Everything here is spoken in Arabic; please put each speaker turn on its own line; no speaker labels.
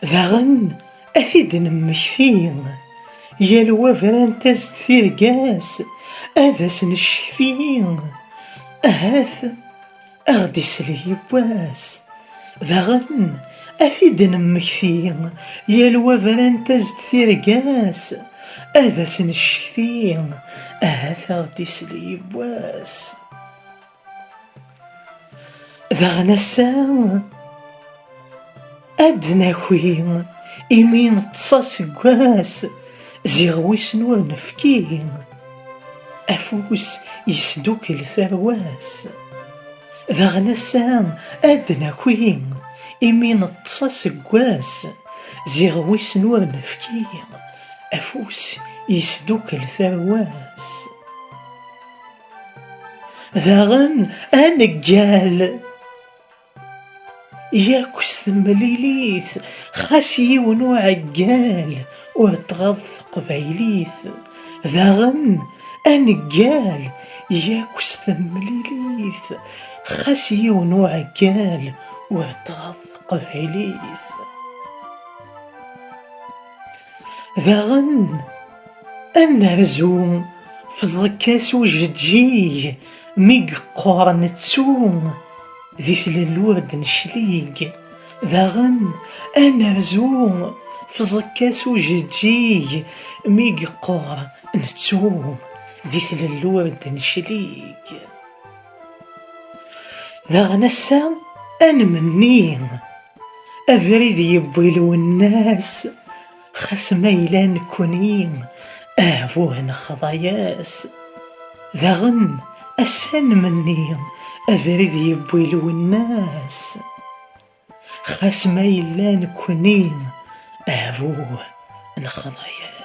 ذاغن أثيد نمكثين يا الوفران تزد ثيرقاس هذا سنشكثين أهاث أغدي سلي باس. ذاغن أثيد نمكثين يا الوفران تزد ثيرقاس هذا سنشكثين أهاث أغدي سلي باس. ذاغن الساعة أدنى خوين إمين تصاص قواس زيغويس نور نفكين أفوس يسدوك الثرواس. ذاغن الساعة أدنى خوين إمين تصاص قواس زيغويس نور نفكين أفوس يسدوك الثرواس. ذاغن أنقال ياك ثمليليث خاسي ونوع عقال وتغض قبايليث. ذاغن أنقال ياك ثمليليث خاسي ونوع عقال وتغض قبايليث. ذاغن أنرزوم فضكاس وجدجي ميق قورن تسوم ذي الورد نشليق. ذاغن أنرزوم فضكاس وجدجي ميق قورن نتسوم ذي الورد نشليق. ذاغن السا أنمنين أفريد يبويلو الناس خاس ميلان كونين أهفوهن خضاياس. ذاغن أسان منين أفريد يبويلو الناس خاس ميلان كونين أهفوهن خضاياس.